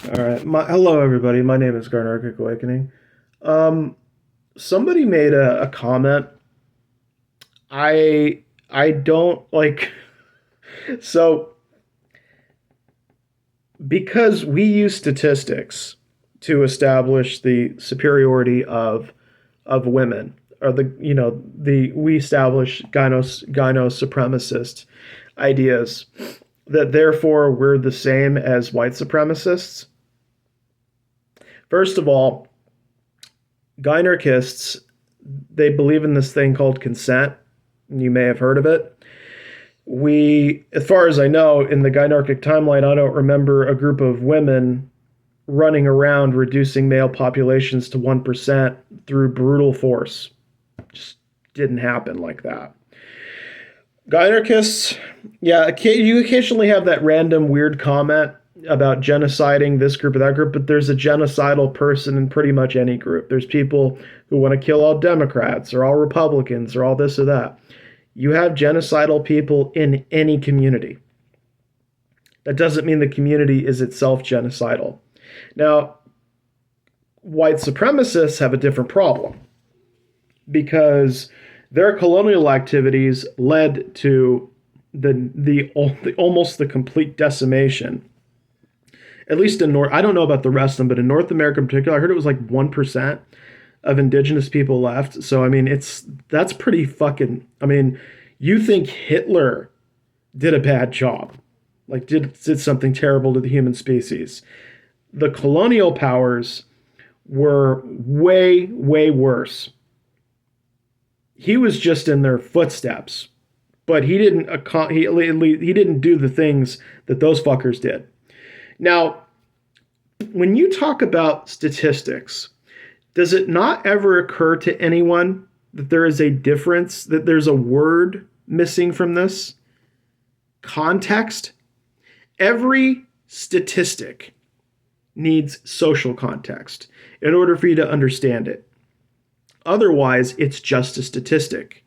All right. Hello, everybody. My name is Garnarchic Awakening. Um, Somebody made a comment. I don't like so because we use statistics to establish the superiority of women, or the we establish gynosupremacist ideas that therefore we're the same as white supremacists. First of all, gynarchists, they believe in this thing called consent. You may have heard of it. As far as I know, in the gynarchic timeline, I don't remember a group of women running around reducing male populations to 1% through brutal force. Just didn't happen like that. Gynarchists, yeah, you occasionally have that random weird comment about genociding this group or that group, but there's a genocidal person in pretty much any group. There's people who want to kill all Democrats or all Republicans or all this or that. You have genocidal people in any community. That doesn't mean the community is itself genocidal. Now, white supremacists have a different problem because their colonial activities led to the almost the complete decimation. At least in North, I don't know about the rest of them, but in North America in particular, I heard it was like 1% of indigenous people left. So I mean, that's pretty fucking. I mean, you think Hitler did a bad job, like did something terrible to the human species? The colonial powers were way worse. He was just in their footsteps, but he didn't do the things that those fuckers did. Now, when you talk about statistics, does it not ever occur to anyone that there is a difference, that there's a word missing from this? Context. Every statistic needs social context in order for you to understand it. Otherwise, it's just a statistic.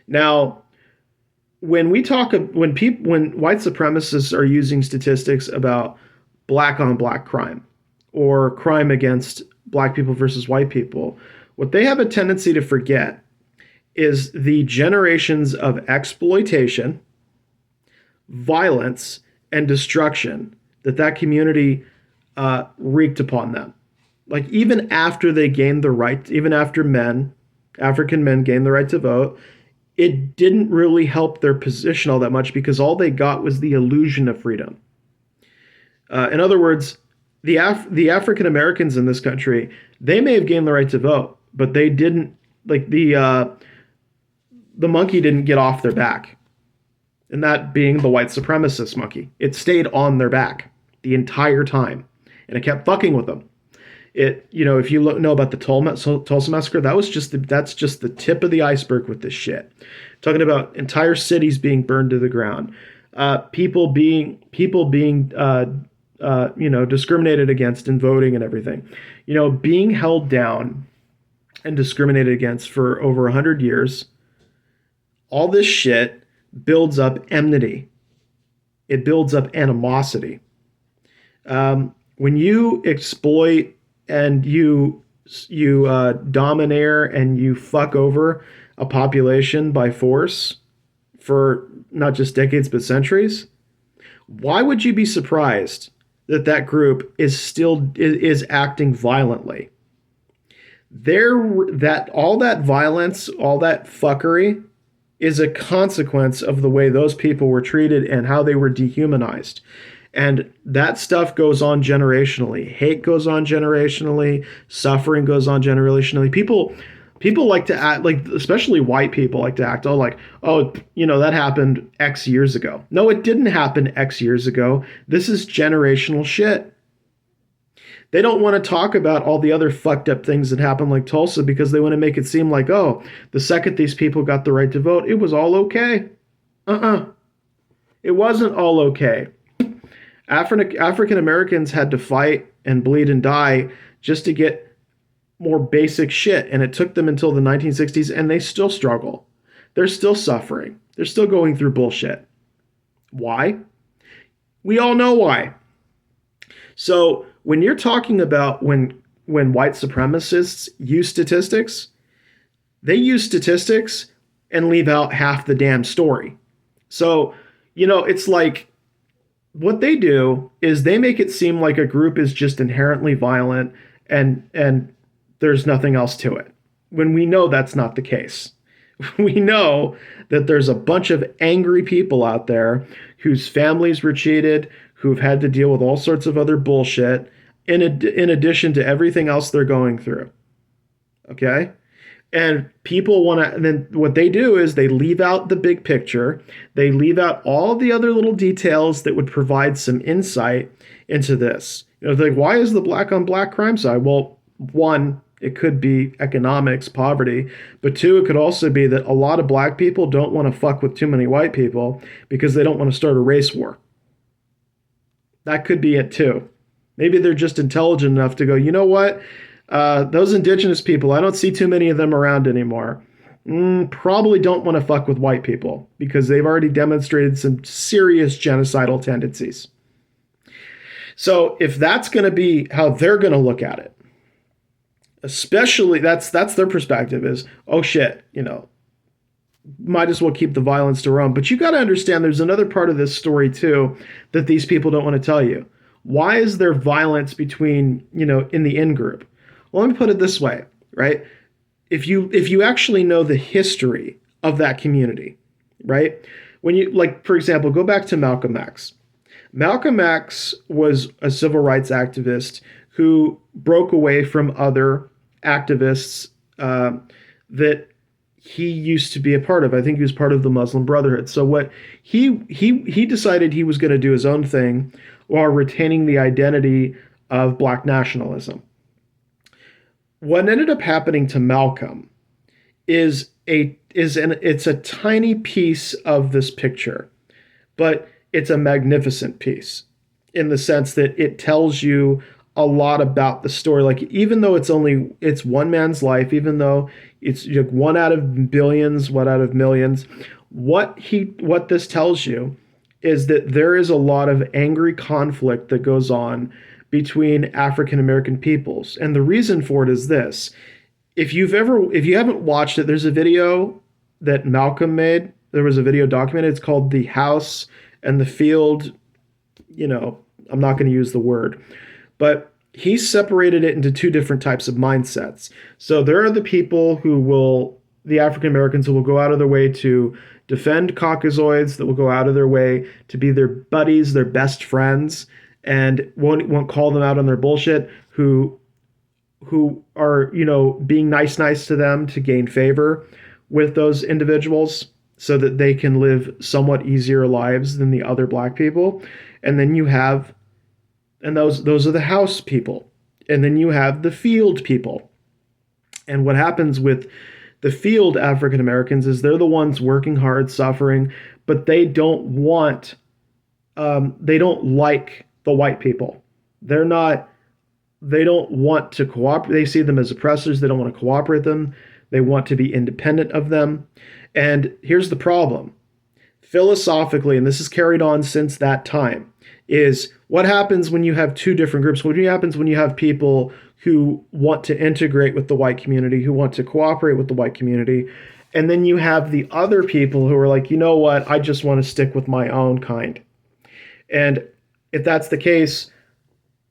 Now, when white supremacists are using statistics about black on black crime or crime against black people versus white people, what they have a tendency to forget is the generations of exploitation, violence, and destruction that community wreaked upon them. Like even after they gained the right, even after African men gained the right to vote, it didn't really help their position all that much because all they got was the illusion of freedom. In other words, the African Americans in this country, they may have gained the right to vote, but they didn't, like the monkey didn't get off their back, and that being the white supremacist monkey. It stayed on their back the entire time, and it kept fucking with them. If you know about the Tulsa massacre, that's just the tip of the iceberg with this shit. Talking about entire cities being burned to the ground, people being discriminated against in voting and everything, being held down and discriminated against for over 100 years. All this shit builds up enmity. It builds up animosity. When you exploit and you domineer and you fuck over a population by force for not just decades but centuries, why would you be surprised that group is acting violently? All that violence, all that fuckery is a consequence of the way those people were treated and how they were dehumanized. And that stuff goes on generationally. Hate goes on generationally. Suffering goes on generationally. People like to act like, especially white people like to act, that happened X years ago. No, it didn't happen X years ago. This is generational shit. They don't want to talk about all the other fucked up things that happened, like Tulsa, because they want to make it seem like, the second these people got the right to vote, it was all okay. It wasn't all okay. African Americans had to fight and bleed and die just to get more basic shit, and it took them until the 1960s, and they still struggle. They're still suffering. They're still going through bullshit. Why? We all know why. So when you're talking about when white supremacists use statistics, they use statistics and leave out half the damn story. So, it's like what they do is they make it seem like a group is just inherently violent and there's nothing else to it. When we know that's not the case. We know that there's a bunch of angry people out there whose families were cheated, who've had to deal with all sorts of other bullshit in addition to everything else they're going through. Okay? And people want to, and then what they do is they leave out the big picture. They leave out all the other little details that would provide some insight into this. Like, why is the black on black crime side? Well, one, it could be economics, poverty, but two, it could also be that a lot of black people don't want to fuck with too many white people because they don't want to start a race war. That could be it too. Maybe they're just intelligent enough to go, you know what? Those indigenous people, I don't see too many of them around anymore. Probably don't want to fuck with white people because they've already demonstrated some serious genocidal tendencies. So if that's going to be how they're going to look at it, especially that's their perspective is, oh shit, might as well keep the violence to Rome. But you got to understand there's another part of this story too that these people don't want to tell you. Why is there violence between, in the in-group? Well, let me put it this way, right? If you actually know the history of that community, right? When you, like, for example, go back to Malcolm X. Malcolm X was a civil rights activist who broke away from other activists that he used to be a part of. I think he was part of the Muslim Brotherhood. So what he decided he was going to do his own thing while retaining the identity of black nationalism. What ended up happening to Malcolm it's a tiny piece of this picture, but it's a magnificent piece in the sense that it tells you a lot about the story. Like, even though it's one man's life, even though it's one out of billions, one out of millions, what this tells you is that there is a lot of angry conflict that goes on between African American peoples. And the reason for it is this. If you haven't watched it, there's a video that Malcolm made. There was a video documented. It's called The House and the Field. I'm not going to use the word, but he separated it into two different types of mindsets. So there are the people the African Americans who will go out of their way to defend Caucasoids, that will go out of their way to be their buddies, their best friends, and won't call them out on their bullshit, who are, being nice to them to gain favor with those individuals so that they can live somewhat easier lives than the other black people. And then you have, and those are the house people. And then you have the field people. And what happens with the field African Americans is they're the ones working hard, suffering, but they don't like the white people. They don't want to cooperate. They see them as oppressors. They don't want to cooperate with them. They want to be independent of them. And here's the problem. Philosophically, and this is carried on since that time, is what happens when you have two different groups? What happens when you have people who want to integrate with the white community, who want to cooperate with the white community, and then you have the other people who are like, you know what, I just want to stick with my own kind. And if that's the case,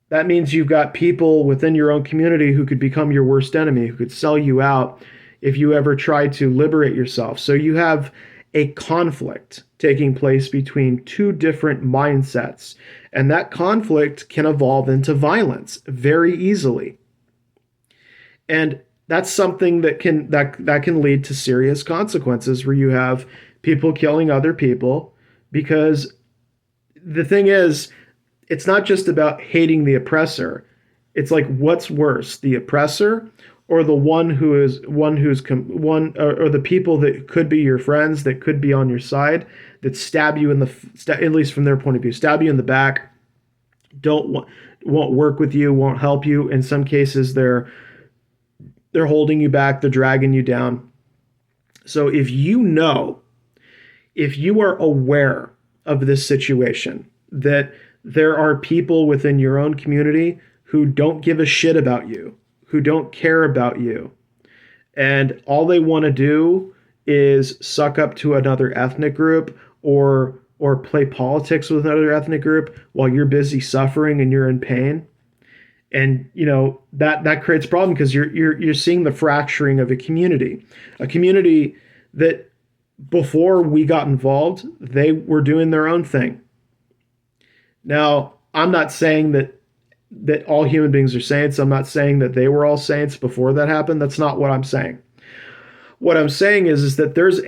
that means you've got people within your own community who could become your worst enemy, who could sell you out if you ever try to liberate yourself. So you have a conflict taking place between two different mindsets, and that conflict can evolve into violence very easily. And that's something that can lead to serious consequences, where you have people killing other people, because the thing is, it's not just about hating the oppressor. It's like, what's worse, the oppressor or the or the people that could be your friends, that could be on your side, that stab you at least from their point of view, stab you in the back, won't work with you, won't help you. In some cases, they're holding you back, they're dragging you down. So if you are aware of this situation, that there are people within your own community who don't give a shit about you, who don't care about you. And all they want to do is suck up to another ethnic group or play politics with another ethnic group while you're busy suffering and you're in pain. And that creates a problem because you're seeing the fracturing of a community that before we got involved, they were doing their own thing. Now, I'm not saying that all human beings are saints. I'm not saying that they were all saints before that happened. That's not what I'm saying. What I'm saying is that there's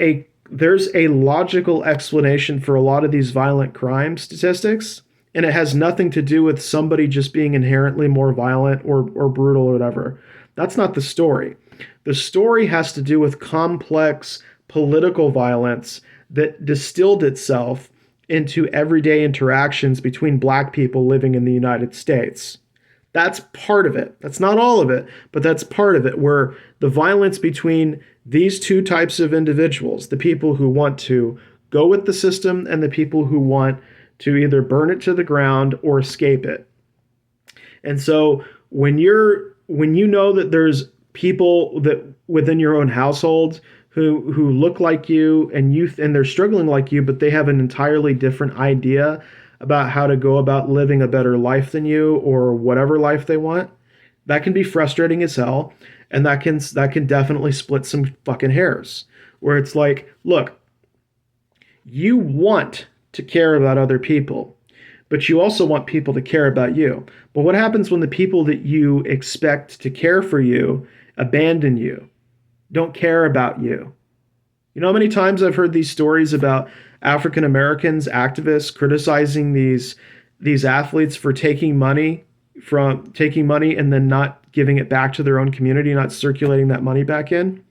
a logical explanation for a lot of these violent crime statistics, and it has nothing to do with somebody just being inherently more violent or brutal or whatever. That's not the story. The story has to do with complex political violence that distilled itself into everyday interactions between black people living in the United States. That's part of it. That's not all of it, but that's part of it, where the violence between these two types of individuals, the people who want to go with the system and the people who want to either burn it to the ground or escape it. And so when you know that there's people that within your own household who look like you and they're struggling like you, but they have an entirely different idea about how to go about living a better life than you or whatever life they want, that can be frustrating as hell, and that can definitely split some fucking hairs. Where it's like, look, you want to care about other people, but you also want people to care about you. But what happens when the people that you expect to care for you abandon you, don't care about you? You know how many times I've heard these stories about African Americans, activists criticizing these athletes for taking money and then not giving it back to their own community, not circulating that money back in.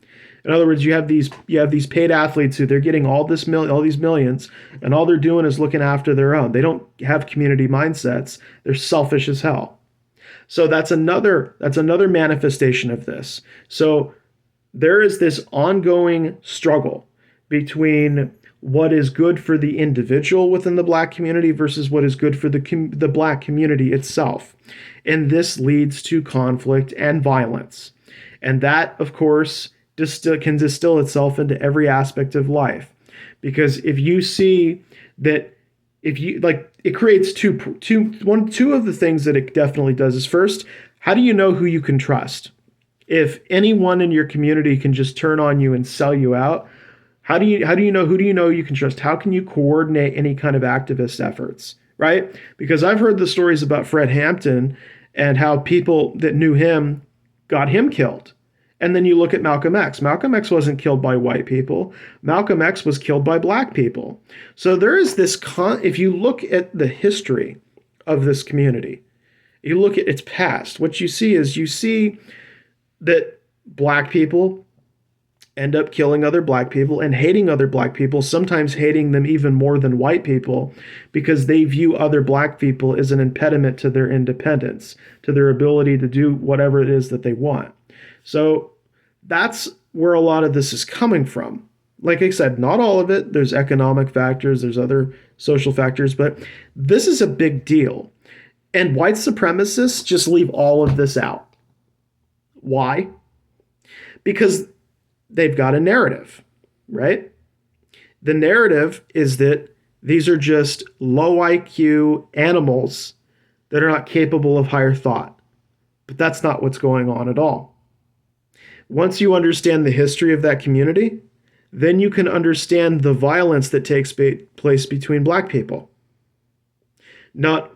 In other words, you have these paid athletes who they're getting all these millions, and all they're doing is looking after their own. They don't have community mindsets. They're selfish as hell. So that's another manifestation of this. So there is this ongoing struggle between what is good for the individual within the black community versus what is good for the black community itself. And this leads to conflict and violence. And that, of course, can distill itself into every aspect of life. Because if you see that, it creates two of the things that it definitely does is, first, how do you know who you can trust? If anyone in your community can just turn on you and sell you out, how do you know who you can trust? How can you coordinate any kind of activist efforts, right? Because I've heard the stories about Fred Hampton and how people that knew him got him killed. And then you look at Malcolm X. Malcolm X wasn't killed by white people. Malcolm X was killed by black people. So there is this if you look at the history of this community, you look at its past, what you see that black people end up killing other black people and hating other black people, sometimes hating them even more than white people, because they view other black people as an impediment to their independence, to their ability to do whatever it is that they want. So that's where a lot of this is coming from. Like I said, not all of it. There's economic factors, there's other social factors, but this is a big deal. And white supremacists just leave all of this out. Why? Because they've got a narrative, right? The narrative is that these are just low IQ animals that are not capable of higher thought. But that's not what's going on at all. Once you understand the history of that community, then you can understand the violence that takes place between black people. Not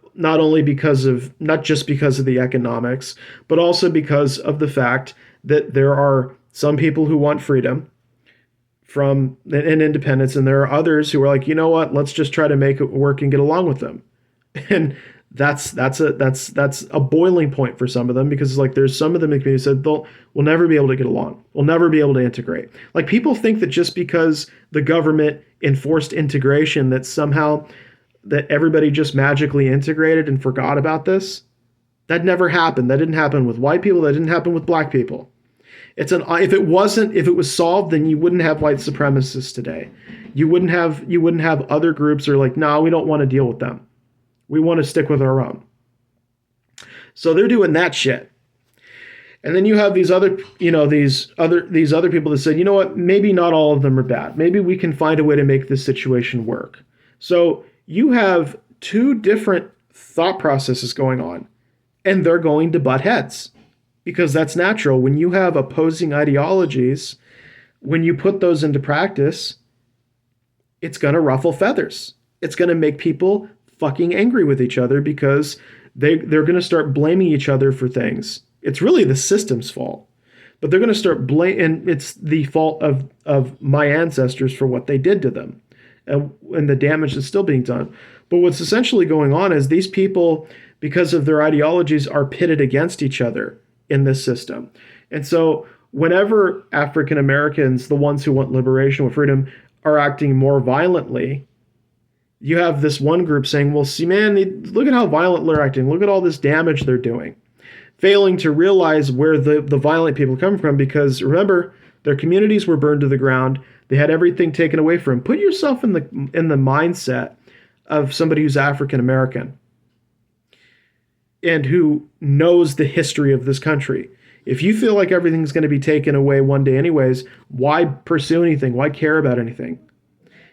just because of the economics, but also because of the fact that there are some people who want freedom and independence, and there are others who are like, you know what, let's just try to make it work and get along with them. And that's a boiling point for some of them, because it's like there's some of them in the community said we'll never be able to get along. We'll never be able to integrate. Like, people think that just because the government enforced integration that somehow that everybody just magically integrated and forgot about this. That never happened. That didn't happen with white people. That didn't happen with black people. If it was solved, then you wouldn't have white supremacists today. You wouldn't have other groups that are like, no, we don't want to deal with them. We want to stick with our own. So they're doing that shit. And then you have these other people that said, you know what, maybe not all of them are bad. Maybe we can find a way to make this situation work. So you have two different thought processes going on, and they're going to butt heads because that's natural. When you have opposing ideologies, when you put those into practice, it's going to ruffle feathers. It's going to make people fucking angry with each other because they're going to start blaming each other for things. It's really the system's fault, but they're going to start and it's the fault of my ancestors for what they did to them and the damage that's still being done. But what's essentially going on is these people, because of their ideologies, are pitted against each other in this system. And so whenever African Americans, the ones who want liberation or freedom, are acting more violently, you have this one group saying, well, see, man, look at how violent they're acting. Look at all this damage they're doing. Failing to realize where the violent people come from, because remember, their communities were burned to the ground. They had everything taken away from them. Put yourself in the mindset of somebody who's African American and who knows the history of this country. If you feel like everything's going to be taken away one day anyways, why pursue anything? Why care about anything?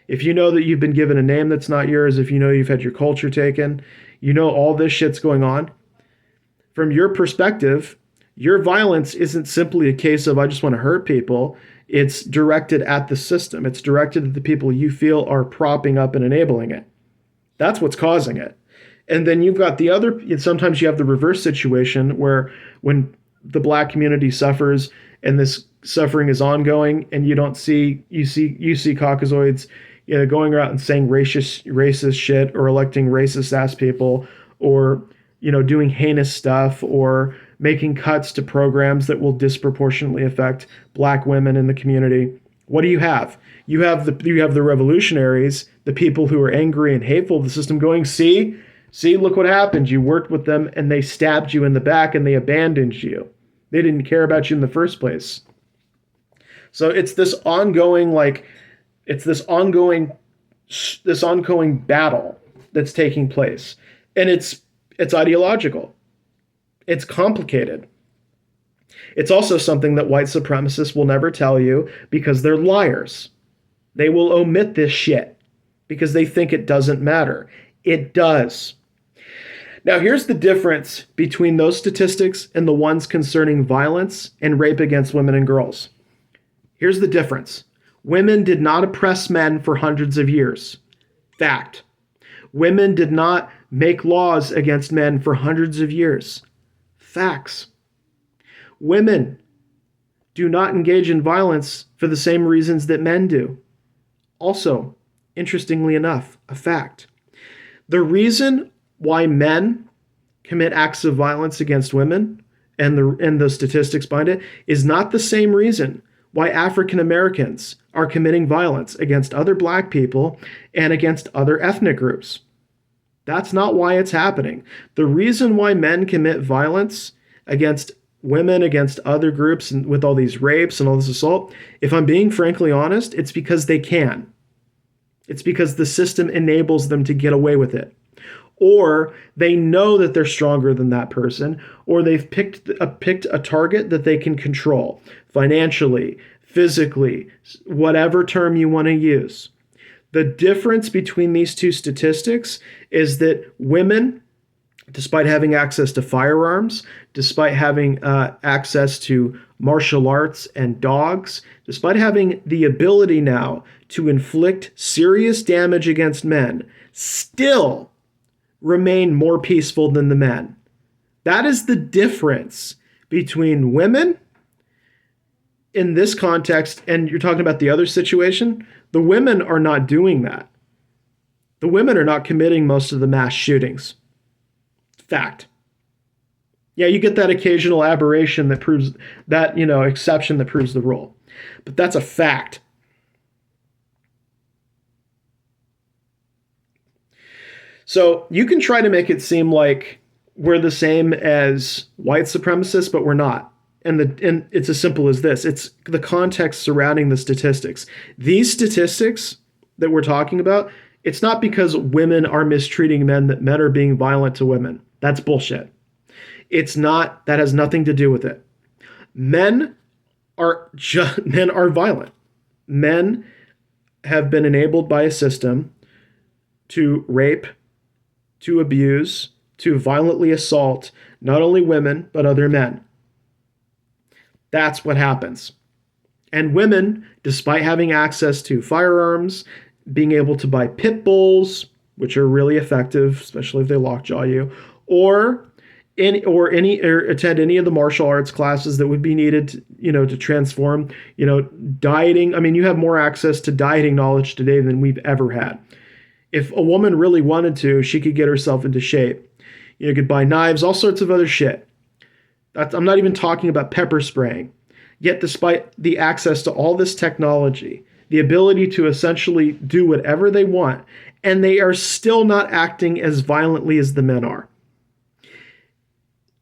If you know that you've been given a name that's not yours, if you know you've had your culture taken, you know all this shit's going on, from your perspective, your violence isn't simply a case of I just want to hurt people. It's directed at the system. It's directed at the people you feel are propping up and enabling it. That's what's causing it. And then you've got the other, sometimes you have the reverse situation where when the black community suffers and this suffering is ongoing and you see Caucasoids, going around and saying racist shit or electing racist ass people or, doing heinous stuff or making cuts to programs that will disproportionately affect black women in the community. What do you have? You have the revolutionaries, the people who are angry and hateful of the system going, see, look what happened. You worked with them and they stabbed you in the back and they abandoned you. They didn't care about you in the first place. So it's this ongoing battle that's taking place. And it's ideological. It's complicated. It's also something that white supremacists will never tell you because they're liars. They will omit this shit because they think it doesn't matter. It does. Now, here's the difference between those statistics and the ones concerning violence and rape against women and girls. Here's the difference. Women did not oppress men for hundreds of years. Fact. Women did not make laws against men for hundreds of years. Facts. Women do not engage in violence for the same reasons that men do. Also, interestingly enough, a fact. The reason why men commit acts of violence against women and the statistics behind it is not the same reason why African Americans are committing violence against other black people and against other ethnic groups. That's not why it's happening. The reason why men commit violence against women, against other groups, and with all these rapes and all this assault, if I'm being frankly honest, it's because they can. It's because the system enables them to get away with it. Or they know that they're stronger than that person, or they've picked a target that they can control financially, physically, whatever term you want to use. The difference between these two statistics is that women, despite having access to firearms, despite having access to martial arts and dogs, despite having the ability now to inflict serious damage against men, still remain more peaceful than the men. That is the difference between women in this context, and you're talking about the other situation. The women are not doing that. The women are not committing most of the mass shootings. Fact. Yeah, you get that occasional aberration that proves that, exception that proves the rule. But that's a fact. So you can try to make it seem like we're the same as white supremacists, but we're not. And it's as simple as this. It's the context surrounding the statistics. These statistics that we're talking about, It's not because women are mistreating men that men are being violent to women. That's bullshit. It's not, that has nothing to do with it. Men men are violent. Men have been enabled by a system to rape, to abuse, to violently assault not only women, but other men. That's what happens. And women, despite having access to firearms, being able to buy pit bulls, which are really effective, especially if they lockjaw you, or attend any of the martial arts classes that would be needed to transform, dieting. I mean, you have more access to dieting knowledge today than we've ever had. If a woman really wanted to, she could get herself into shape. You could buy knives, all sorts of other shit. I'm not even talking about pepper spraying. Yet despite the access to all this technology, the ability to essentially do whatever they want, and they are still not acting as violently as the men are.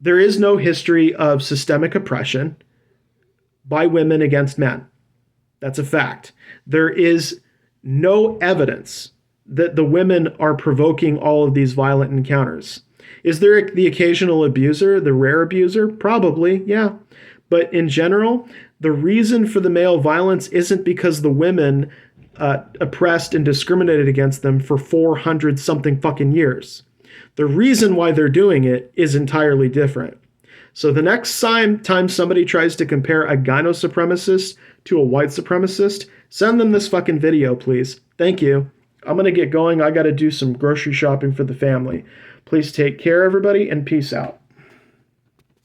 There is no history of systemic oppression by women against men. That's a fact. There is no evidence that the women are provoking all of these violent encounters. Is there the occasional abuser, the rare abuser? Probably, yeah. But in general, the reason for the male violence isn't because the women oppressed and discriminated against them for 400 something fucking years. The reason why they're doing it is entirely different. So the next time somebody tries to compare a gynosupremacist to a white supremacist, send them this fucking video, please. Thank you. I'm going to get going. I got to do some grocery shopping for the family. Please take care, everybody, and peace out.